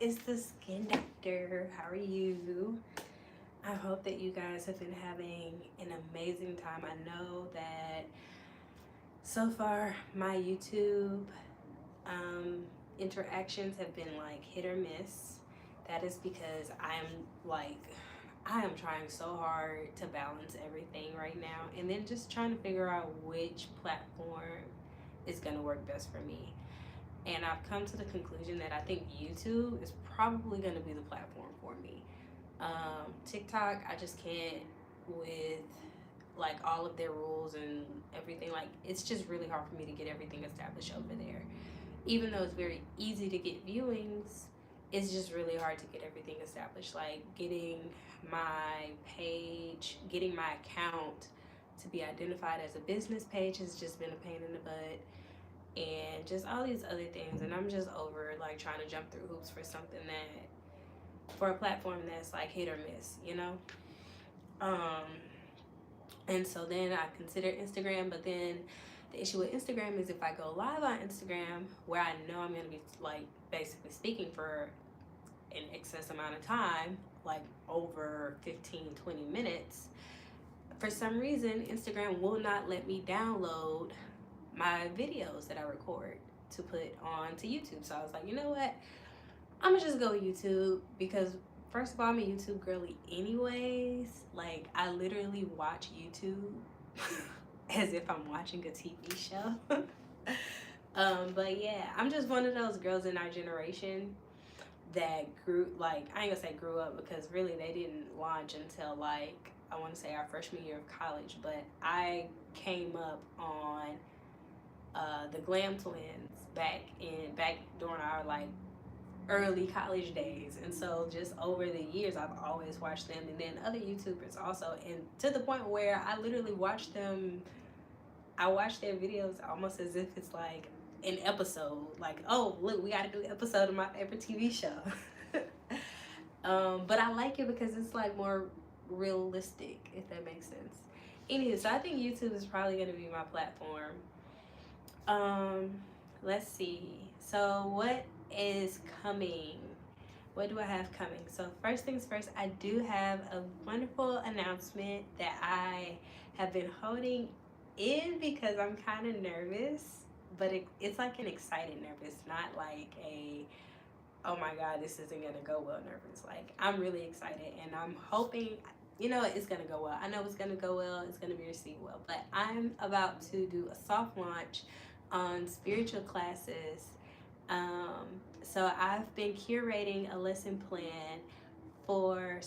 It's the Skin Doctor. How are you? I hope that you guys have been having an amazing time. I know that so far my YouTube um, interactions have been like hit or miss. That is because I am trying so hard to balance everything right now and then just trying to figure out which platform is going to work best for me. And I've come to the conclusion that I think YouTube is probably going to be the platform for me. TikTok, I just can't with like all of their rules and everything. Like, it's just really hard for me to get everything established over there. Even though it's very easy to get viewings, it's just really hard to get everything established. Like, getting my page, getting my account to be identified as a business page has just been a pain in the butt, and just all these other things. And I'm just over like trying to jump through hoops for something that, for a platform that's like hit or miss, you know. um and so then I considered Instagram, but then the issue with Instagram is if I go live on Instagram, where I know I'm going to be like basically speaking for an excess amount of time, like over 15-20 minutes, for some reason Instagram will not let me download my videos that I record to put on to YouTube. So I was like, you know what? I'm gonna just go YouTube, because first of all, I'm a YouTube girly anyways. Like, I literally watch YouTube as if I'm watching a TV show. But yeah, I'm just one of those girls in our generation that grew, like, I ain't gonna say grew up, because really they didn't launch until like, I want to say our freshman year of college. But I came up on the Glam Twins back during our like early college days. And so just over the years I've always watched them, and then other YouTubers also, and to the point where I literally watch them. I watch their videos almost as if it's like an episode, like, oh look, we got to do an episode of my favorite TV show. But I like it because it's like more realistic, if that makes sense. Anyway, so I think YouTube is probably going to be my platform. um let's see. So what is coming? What do I have coming? So first things first, I do have a wonderful announcement that I have been holding in because I'm kind of nervous, but it's like an excited nervous, not like a, oh my god, this isn't gonna go well nervous. Like, I'm really excited and I'm hoping, it's gonna go well. I know it's gonna go well, it's gonna be received well. But I'm about to do a soft launch on spiritual classes. So I've been curating a lesson plan for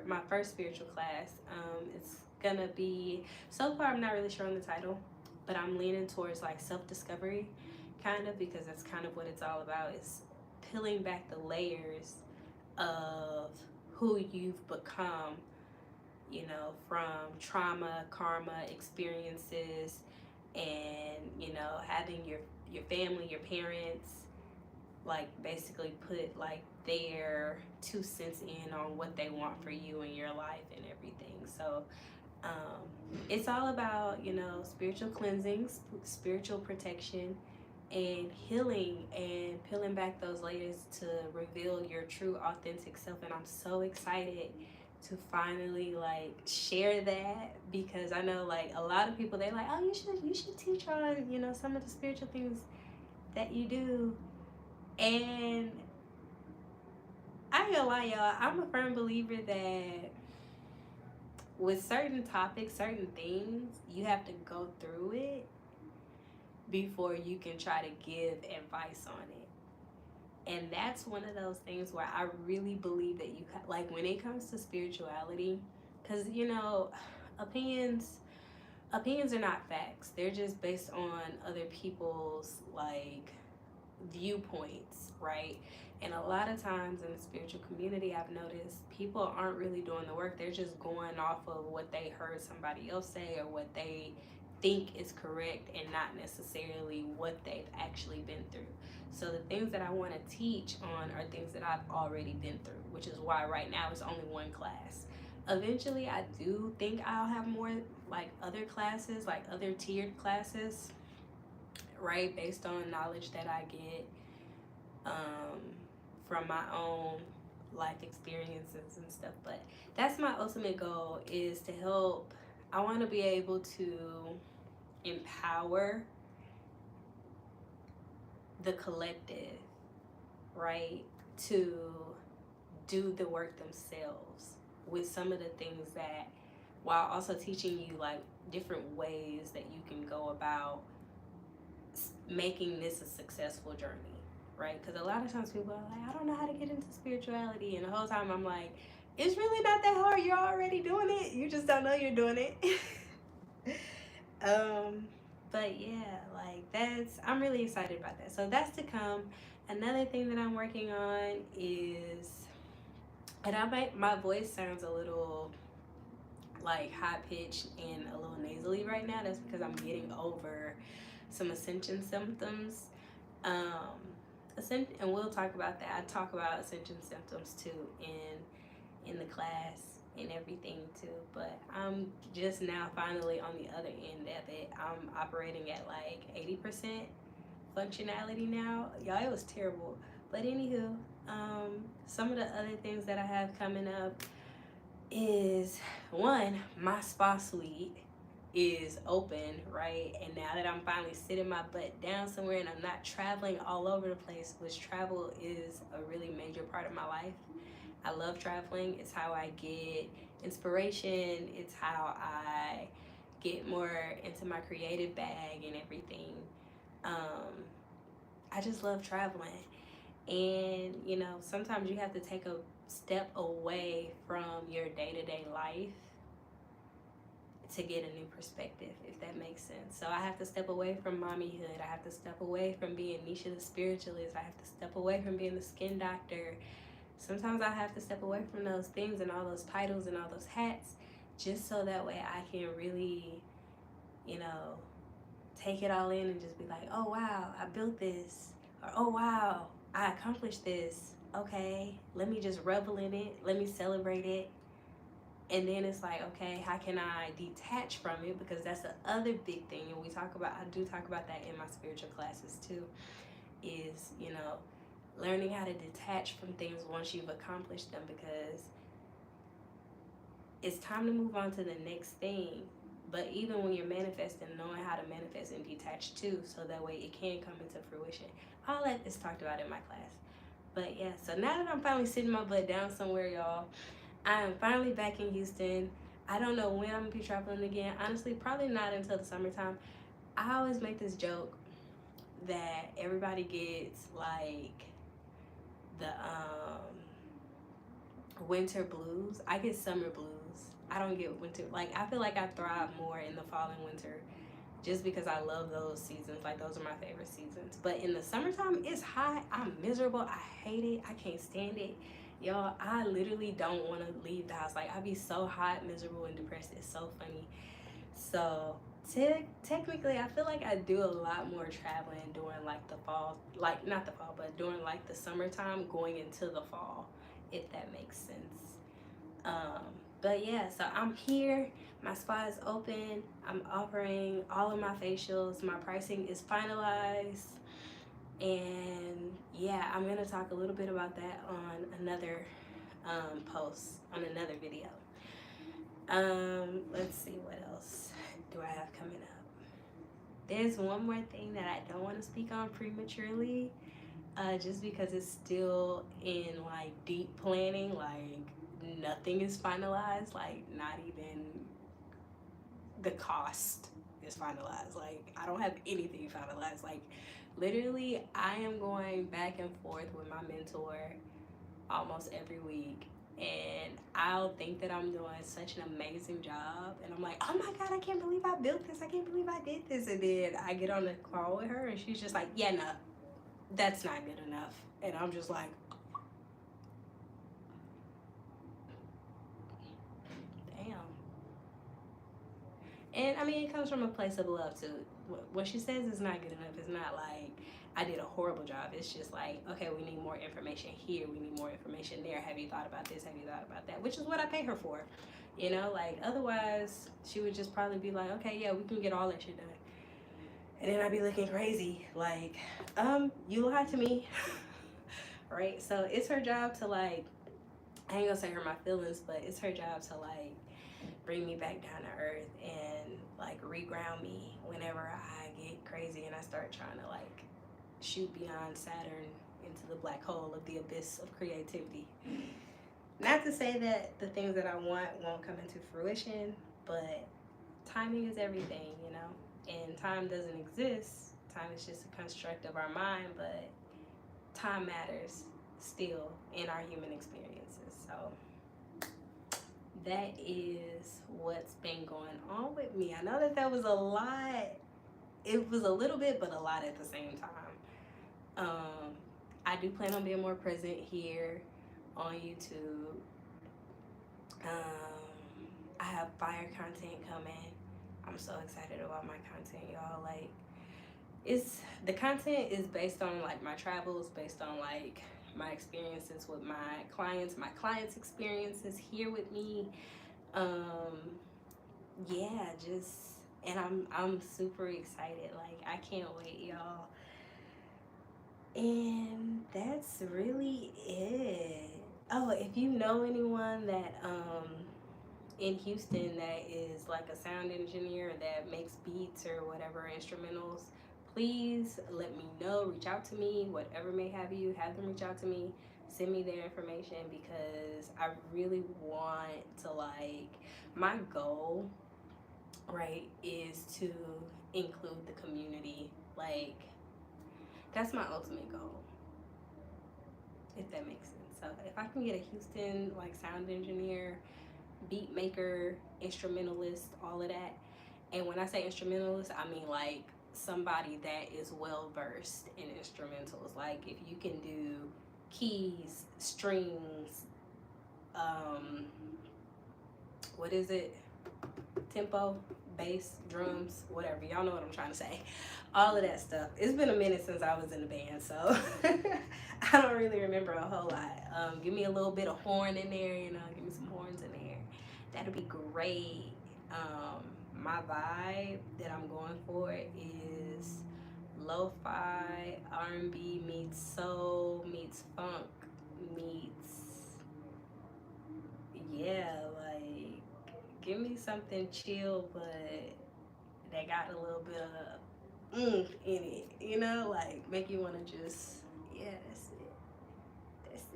my first spiritual class. It's gonna be, so far I'm not really sure on the title, but I'm leaning towards like self-discovery, kind of, because that's kind of what it's all about, is peeling back the layers of who you've become, from trauma, karma, experiences, and having your family, your parents, like basically put like their 2 cents in on what they want for you in your life and everything. So it's all about, spiritual cleansing, spiritual protection, and healing, and peeling back those layers to reveal your true authentic self. And I'm so excited to finally like share that, because I know like a lot of people, they're like, oh, you should teach on, some of the spiritual things that you do. And I ain't gonna lie, y'all, I'm a firm believer that with certain topics, certain things, you have to go through it before you can try to give advice on it. And that's one of those things where I really believe that like, when it comes to spirituality, because opinions are not facts. They're just based on other people's like viewpoints, right? And a lot of times in the spiritual community, I've noticed people aren't really doing the work. They're just going off of what they heard somebody else say, or what they think is correct, and not necessarily what they've actually been through. So the things that I want to teach on are things that I've already been through, which is why right now it's only one class. Eventually, I do think I'll have more like other classes, like other tiered classes, right, based on knowledge that I get from my own life experiences and stuff. But that's my ultimate goal, is to help. I want to be able to empower the collective, right, to do the work themselves with some of the things that, while also teaching you like different ways that you can go about making this a successful journey, right? Because a lot of times people are like, I don't know how to get into spirituality, and the whole time I'm like, it's really not that hard. You're already doing it. You just don't know you're doing it. But yeah, like I'm really excited about that. So that's to come. Another thing that I'm working on is, and my voice sounds a little like high pitched and a little nasally right now. That's because I'm getting over some ascension symptoms. And we'll talk about that. I talk about ascension symptoms too in the class and everything too. But I'm just now finally on the other end of it. I'm operating at like 80% functionality now. Y'all, it was terrible. But anywho, some of the other things that I have coming up is, one, my spa suite is open, right? And now that I'm finally sitting my butt down somewhere and I'm not traveling all over the place, which travel is a really major part of my life. I love traveling. It's how I get inspiration. It's how I get more into my creative bag and everything. I just love traveling. And, you know, sometimes you have to take a step away from your day-to-day life to get a new perspective, if that makes sense. So I have to step away from mommyhood. I have to step away from being Nisha the spiritualist. I have to step away from being the skin doctor. Sometimes I have to step away from those things and all those titles and all those hats, just so that way I can really, you know, take it all in and just be like, oh wow, I built this, or oh wow, I accomplished this. Okay, let me just revel in it. Let me celebrate it. And then it's like, okay, how can I detach from it? Because that's the other big thing. And I do talk about that in my spiritual classes too, is, you know, learning how to detach from things once you've accomplished them, because it's time to move on to the next thing. But even when you're manifesting, knowing how to manifest and detach too, so that way it can come into fruition. All that is talked about in my class. But yeah, so now that I'm finally sitting my butt down somewhere, y'all, I am finally back in Houston. I don't know when I'm gonna be traveling again. Honestly, probably not until the summertime. I always make this joke that everybody gets like the winter blues. I get summer blues. I don't get winter. Like, I feel like I thrive more in the fall and winter, just because I love those seasons. Like, those are my favorite seasons. But in the summertime, it's hot. I'm miserable. I hate it. I can't stand it. Y'all, I literally don't want to leave the house. Like, I be so hot, miserable, and depressed. It's so funny. So technically, I feel like I do a lot more traveling during like the fall, like not the fall, but during like the summertime going into the fall, if that makes sense. But yeah, so I'm here. My spa is open. I'm offering all of my facials. My pricing is finalized. And yeah, I'm gonna talk a little bit about that on another post, on another video. Let's see, what else do I have coming up? There's one more thing that I don't want to speak on prematurely, just because it's still in like deep planning. Like, nothing is finalized. Like, not even the cost is finalized. Like, I don't have anything finalized. Like, literally, I am going back and forth with my mentor almost every week, and I'll think that I'm doing such an amazing job, and I'm like, oh my god, I can't believe I built this, I can't believe I did this, and then I get on the call with her and she's just like, yeah, no, that's not good enough. And I'm just like, damn. And I mean, it comes from a place of love too. What she says is not good enough. It's not like I did a horrible job. It's just like, okay, we need more information here. We need more information there. Have you thought about this? Have you thought about that? Which is what I pay her for. You know, like, otherwise she would just probably be like, okay, yeah, we can get all that shit done. And then I'd be looking crazy. Like, you lied to me. right? So it's her job to like, I ain't gonna say hurt my feelings, but it's her job to like bring me back down to earth and like reground me whenever I get crazy and I start trying to like shoot beyond Saturn into the black hole of the abyss of creativity. Not to say that the things that I want won't come into fruition, but timing is everything, you know? And time doesn't exist. Time is just a construct of our mind, but time matters still in our human experiences. So that is what's been going on with me. I know that that was a lot. It was a little bit, but a lot at the same time. I do plan on being more present here on YouTube. I have fire content coming. I'm so excited about my content, y'all. Like, the content is based on like my travels, based on like my experiences with my clients' experiences here with me. Yeah, just, and I'm super excited. Like, I can't wait, y'all. And that's really it. Oh, if you know anyone that in Houston that is like a sound engineer that makes beats or whatever, instrumentals, please let me know. Reach out to me, whatever may have you, have them reach out to me, send me their information, because I really want to, like, my goal, right, is to include the community. Like, that's my ultimate goal, if that makes sense. So if I can get a Houston like sound engineer, beat maker, instrumentalist, all of that. And when I say instrumentalist, I mean like somebody that is well versed in instrumentals. Like if you can do keys, strings, what is it? Tempo, bass, drums, whatever. Y'all know what I'm trying to say. All of that stuff. It's been a minute since I was in the band, so I don't really remember a whole lot. Give me a little bit of horn in there, you know, give me some horns in there. That'd be great. My vibe that I'm going for is lo-fi, R&B meets soul, meets funk, meets, yeah, like, give me something chill, but that got a little bit of oomph in it, you know, like make you want to just, yeah, that's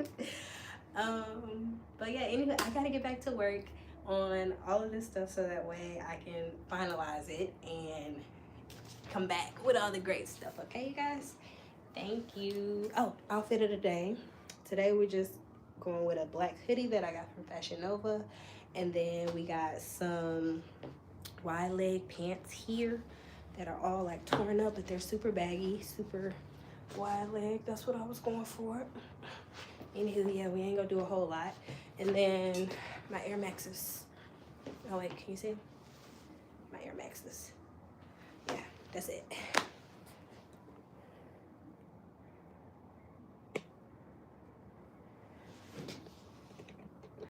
it. But yeah, anyway, I gotta get back to work on all of this stuff so that way I can finalize it and come back with all the great stuff. Okay, you guys? Thank you. Oh, outfit of the day. Today we're just going with a black hoodie that I got from Fashion Nova. And then we got some wide leg pants here that are all like torn up, but they're super baggy, super wide leg. That's what I was going for. Anywho, yeah, we ain't gonna do a whole lot. And then my Air Maxes. Oh wait, can you see? My Air Maxes. Yeah, that's it.